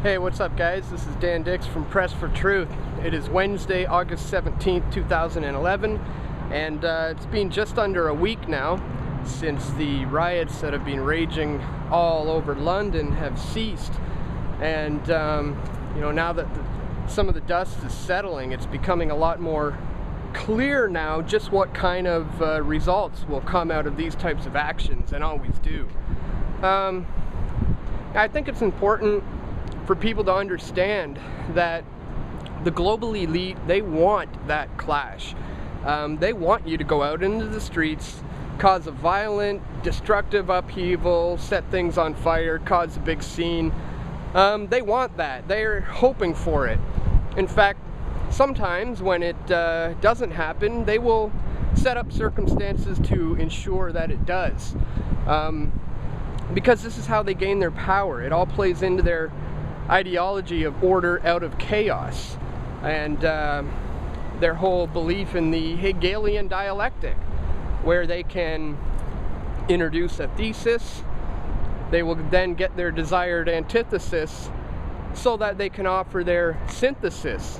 Hey, what's up guys? This is Dan Dix from Press for Truth. It is Wednesday, August 17th, 2011, and it's been just under a week now since the riots that have been raging all over London have ceased. And now that some of the dust is settling, it's becoming a lot more clear now just what kind of results will come out of these types of actions, and always do. I think it's important for people to understand that the global elite, they want that clash. They want you to go out into the streets, cause a violent, destructive upheaval, set things on fire, cause a big scene. They want that. They're hoping for it. In fact, sometimes when it doesn't happen, they will set up circumstances to ensure that it does. Because this is how they gain their power. It all plays into their ideology of order out of chaos, and their whole belief in the Hegelian dialectic, where they can introduce a thesis, they will then get their desired antithesis so that they can offer their synthesis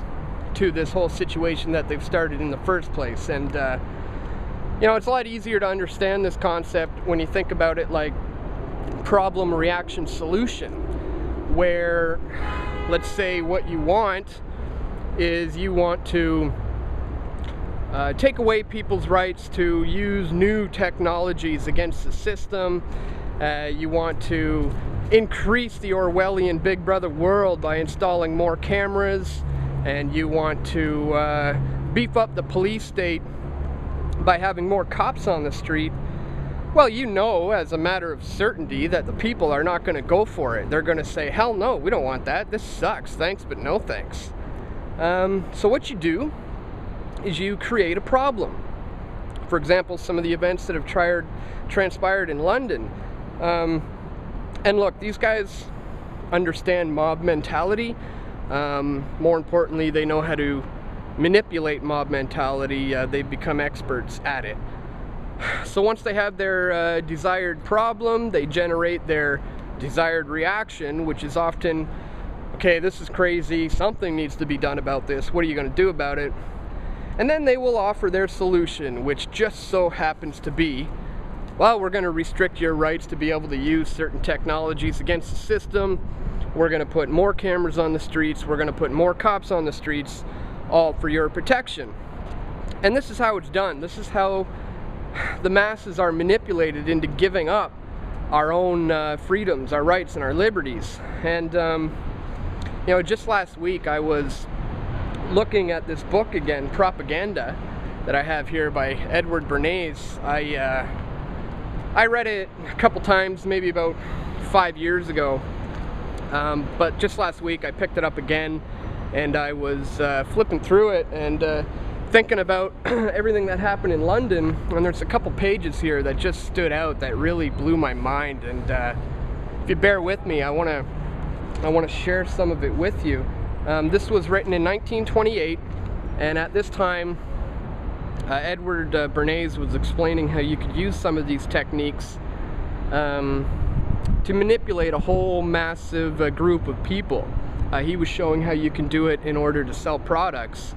to this whole situation that they've started in the first place. And it's a lot easier to understand this concept when you think about it like problem, reaction, solution, where, let's say, what you want is you want to take away people's rights to use new technologies against the system. You want to increase the Orwellian Big Brother world by installing more cameras, and you want to beef up the police state by having more cops on the street. Well, you know, as a matter of certainty, that the people are not going to go for it. They're going to say, hell no, we don't want that. This sucks. Thanks, but no thanks. So what you do is you create a problem. For example, some of the events that have transpired in London. And look, these guys understand mob mentality. More importantly, they know how to manipulate mob mentality. They've become experts at it. So once they have their desired problem, they generate their desired reaction, which is often, okay, this is crazy, something needs to be done about this, what are you going to do about it? And then they will offer their solution, which just so happens to be, well, we're going to restrict your rights to be able to use certain technologies against the system, we're going to put more cameras on the streets, we're going to put more cops on the streets, all for your protection. And this is how it's done. This is how the masses are manipulated into giving up our own freedoms, our rights, and our liberties. And just last week I was looking at this book again, Propaganda, that I have here by Edward Bernays. I read it a couple times, maybe about 5 years ago, but just last week I picked it up again, and I was flipping through it and thinking about everything that happened in London, and there's a couple pages here that just stood out that really blew my mind. And if you bear with me, I want to share some of it with you. This was written in 1928, and at this time Edward Bernays was explaining how you could use some of these techniques to manipulate a whole massive group of people. He was showing how you can do it in order to sell products.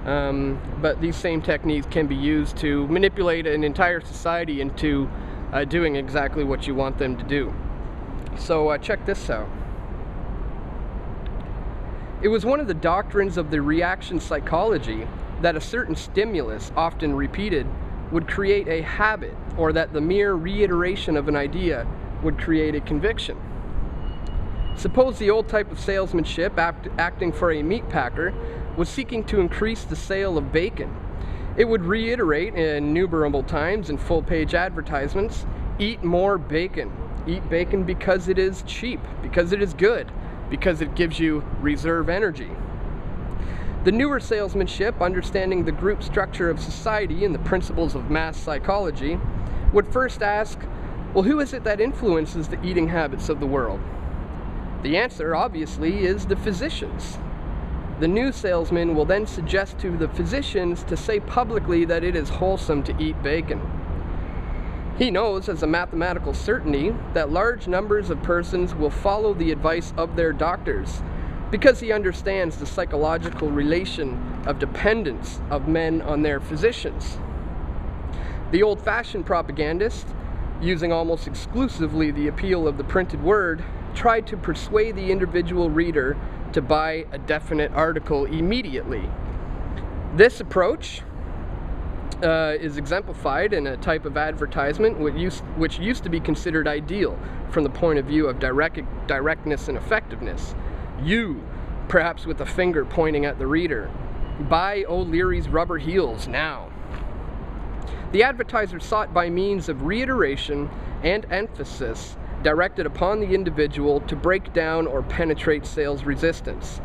But these same techniques can be used to manipulate an entire society into doing exactly what you want them to do. So check this out. It was one of the doctrines of the reaction psychology that a certain stimulus, often repeated, would create a habit, or that the mere reiteration of an idea would create a conviction. Suppose the old type of salesmanship acting for a meat packer was seeking to increase the sale of bacon. It would reiterate in innumerable times in full-page advertisements, eat more bacon. Eat bacon because it is cheap, because it is good, because it gives you reserve energy. The newer salesmanship, understanding the group structure of society and the principles of mass psychology, would first ask, well, who is it that influences the eating habits of the world? The answer, obviously, is the physicians. The new salesman will then suggest to the physicians to say publicly that it is wholesome to eat bacon. He knows as a mathematical certainty that large numbers of persons will follow the advice of their doctors, because he understands the psychological relation of dependence of men on their physicians. The old-fashioned propagandist, using almost exclusively the appeal of the printed word, tried to persuade the individual reader to buy a definite article immediately. This approach is exemplified in a type of advertisement which used to be considered ideal from the point of view of directness and effectiveness. You, perhaps with a finger pointing at the reader, buy O'Leary's rubber heels now. The advertiser sought by means of reiteration and emphasis directed upon the individual to break down or penetrate sales resistance.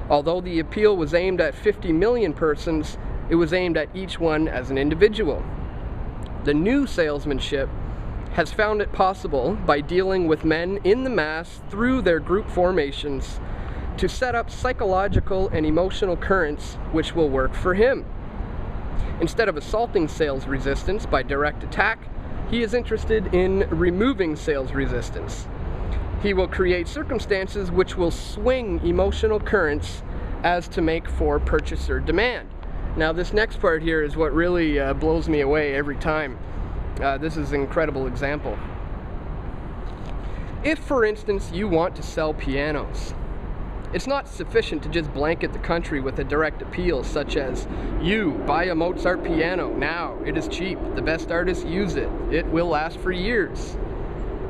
Although the appeal was aimed at 50 million persons, it was aimed at each one as an individual. The new salesmanship has found it possible, by dealing with men in the mass through their group formations, to set up psychological and emotional currents which will work for him. Instead of assaulting sales resistance by direct attack, he is interested in removing sales resistance. He will create circumstances which will swing emotional currents as to make for purchaser demand. Now, this next part here is what really blows me away every time. This is an incredible example. If, for instance, you want to sell pianos, it's not sufficient to just blanket the country with a direct appeal such as, you, buy a Mozart piano now, it is cheap, the best artists use it, it will last for years.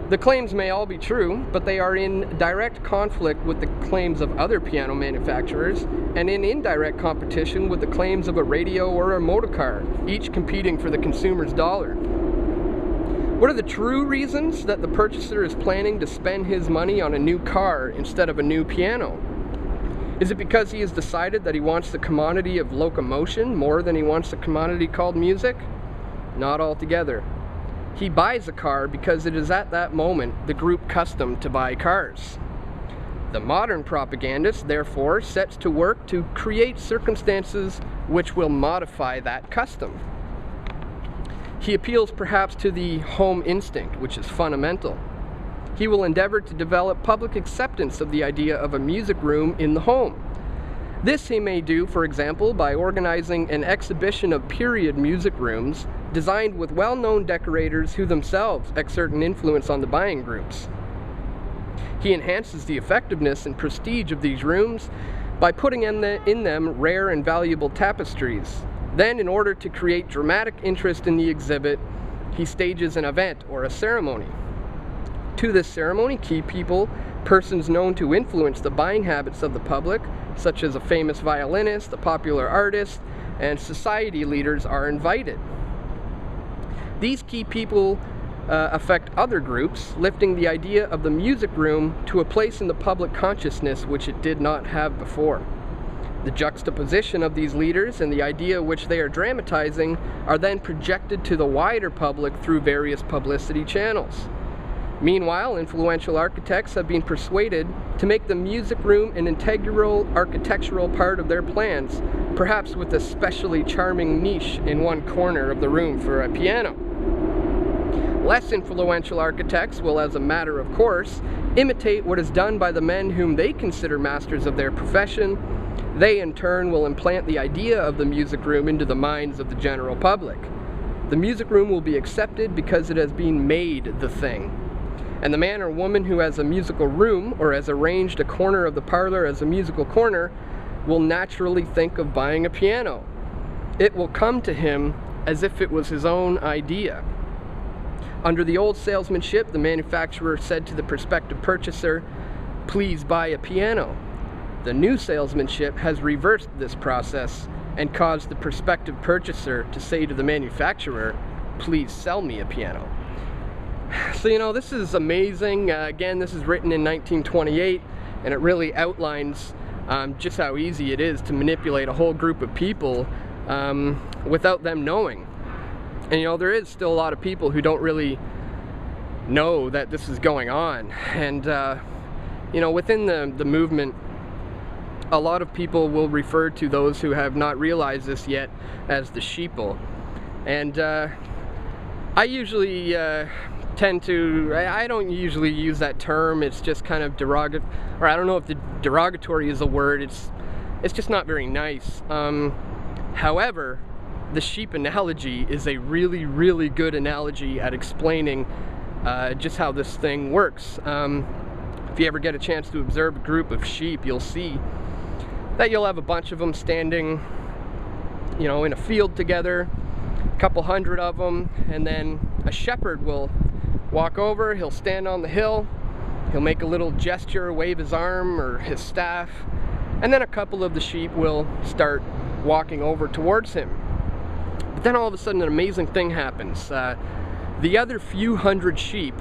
The claims may all be true, but they are in direct conflict with the claims of other piano manufacturers and in indirect competition with the claims of a radio or a motor car, each competing for the consumer's dollar. What are the true reasons that the purchaser is planning to spend his money on a new car instead of a new piano? Is it because he has decided that he wants the commodity of locomotion more than he wants the commodity called music? Not altogether. He buys a car because it is at that moment the group custom to buy cars. The modern propagandist, therefore, sets to work to create circumstances which will modify that custom. He appeals perhaps to the home instinct, which is fundamental. He will endeavor to develop public acceptance of the idea of a music room in the home. This he may do, for example, by organizing an exhibition of period music rooms designed with well-known decorators who themselves exert an influence on the buying groups. He enhances the effectiveness and prestige of these rooms by putting in them rare and valuable tapestries. Then, in order to create dramatic interest in the exhibit, he stages an event or a ceremony. To this ceremony, key people, persons known to influence the buying habits of the public, such as a famous violinist, a popular artist, and society leaders are invited. These key people affect other groups, lifting the idea of the music room to a place in the public consciousness which it did not have before. The juxtaposition of these leaders and the idea which they are dramatizing are then projected to the wider public through various publicity channels. Meanwhile, influential architects have been persuaded to make the music room an integral architectural part of their plans, perhaps with a specially charming niche in one corner of the room for a piano. Less influential architects will, as a matter of course, imitate what is done by the men whom they consider masters of their profession. They, in turn, will implant the idea of the music room into the minds of the general public. The music room will be accepted because it has been made the thing. And the man or woman who has a musical room or has arranged a corner of the parlor as a musical corner will naturally think of buying a piano. It will come to him as if it was his own idea. Under the old salesmanship, the manufacturer said to the prospective purchaser, "Please buy a piano." The new salesmanship has reversed this process and caused the prospective purchaser to say to the manufacturer, "Please sell me a piano." So, this is amazing. Again, this is written in 1928, and it really outlines just how easy it is to manipulate a whole group of people without them knowing. And there is still a lot of people who don't really know that this is going on. And within the movement, a lot of people will refer to those who have not realized this yet as the sheeple. And I usually tend to, I don't usually use that term. It's just kind of derogatory, or I don't know if the derogatory is a word. It's just not very nice. However, the sheep analogy is a really, really good analogy at explaining just how this thing works. If you ever get a chance to observe a group of sheep, you'll see that you'll have a bunch of them standing, you know, in a field together, a couple hundred of them, and then a shepherd will walk over, he'll stand on the hill, he'll make a little gesture, wave his arm or his staff, and then a couple of the sheep will start walking over towards him. But then all of a sudden an amazing thing happens. The other few hundred sheep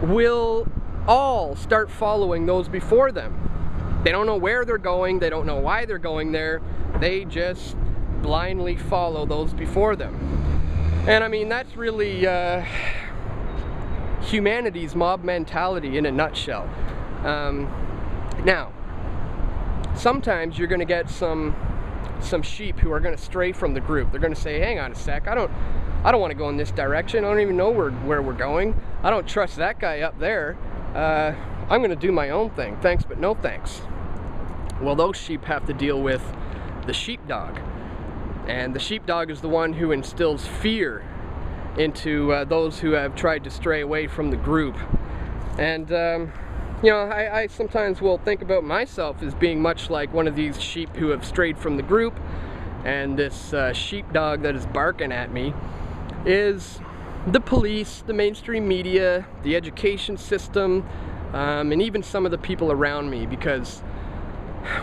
will all start following those before them. They don't know where they're going, they don't know why they're going there, they just blindly follow those before them. And I mean, that's really humanity's mob mentality in a nutshell. Now, sometimes you're going to get some sheep who are going to stray from the group. They're going to say, hang on a sec, I don't want to go in this direction, I don't even know where we're going, I don't trust that guy up there, I'm going to do my own thing, thanks but no thanks. Well, those sheep have to deal with the sheepdog. And the sheepdog is the one who instills fear into those who have tried to stray away from the group. And, you know, I sometimes will think about myself as being much like one of these sheep who have strayed from the group, and this sheepdog that is barking at me is the police, the mainstream media, the education system, and even some of the people around me, because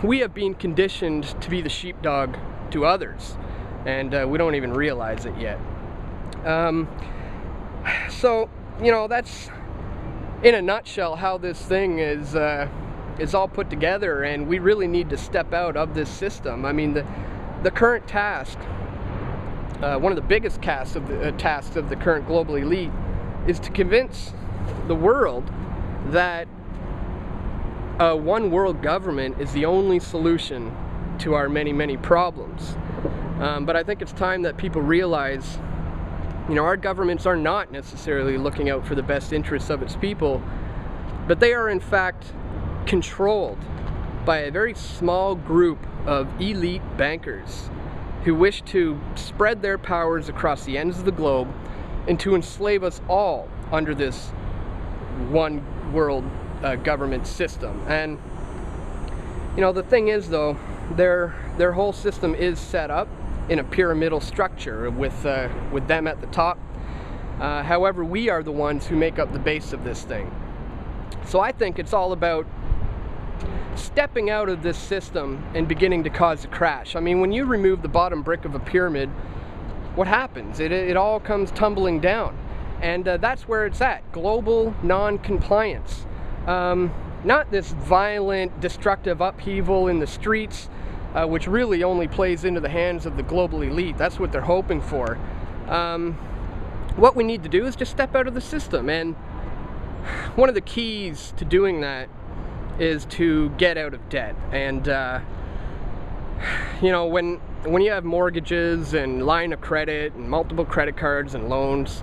we have been conditioned to be the sheepdog to others, and we don't even realize it yet. So, you know, that's in a nutshell how this thing is all put together, and we really need to step out of this system. I mean, the current task, one of the biggest tasks of the current global elite, is to convince the world that one world government is the only solution to our many, many problems. But I think it's time that people realize, you know, our governments are not necessarily looking out for the best interests of its people, but they are in fact controlled by a very small group of elite bankers who wish to spread their powers across the ends of the globe and to enslave us all under this one world government system. And, you know, the thing is though, their whole system is set up in a pyramidal structure with them at the top. However, we are the ones who make up the base of this thing. So I think it's all about stepping out of this system and beginning to cause a crash. I mean, when you remove the bottom brick of a pyramid, what happens? It all comes tumbling down. And that's where it's at, global non-compliance. Not this violent, destructive upheaval in the streets, which really only plays into the hands of the global elite. That's what they're hoping for. What we need to do is just step out of the system, and one of the keys to doing that is to get out of debt. And you know, when you have mortgages and line of credit and multiple credit cards and loans,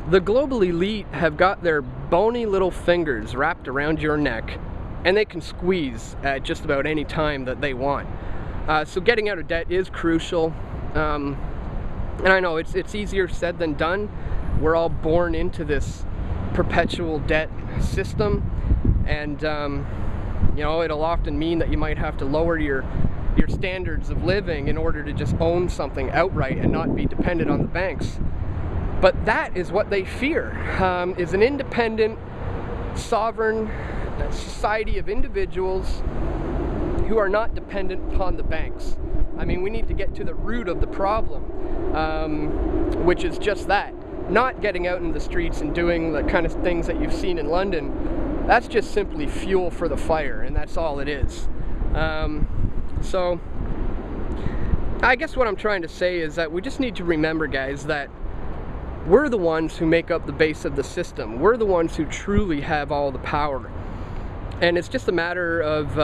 the global elite have got their bony little fingers wrapped around your neck, and they can squeeze at just about any time that they want. So getting out of debt is crucial. And I know it's easier said than done. We're all born into this perpetual debt system, and you know, it'll often mean that you might have to lower your standards of living in order to just own something outright and not be dependent on the banks. But that is what they fear, is an independent, sovereign society of individuals who are not dependent upon the banks. I mean, we need to get to the root of the problem, which is just that. Not getting out in the streets and doing the kind of things that you've seen in London. That's just simply fuel for the fire, and that's all it is. So, I guess what I'm trying to say is that we just need to remember, guys, that we're the ones who make up the base of the system. We're the ones who truly have all the power. And it's just a matter of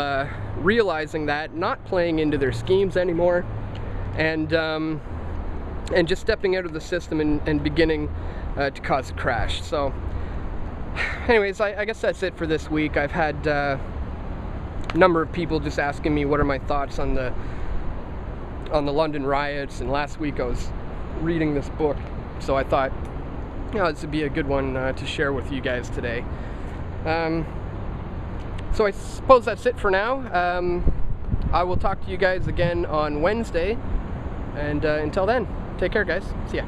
realizing that, not playing into their schemes anymore, and and just stepping out of the system and beginning to cause a crash. So anyways, I guess that's it for this week. I've had a number of people just asking me what are my thoughts on the London riots, and last week I was reading this book, so I thought, you know, this would be a good one to share with you guys today. So I suppose that's it for now. I will talk to you guys again on Wednesday, and until then, take care, guys. See ya.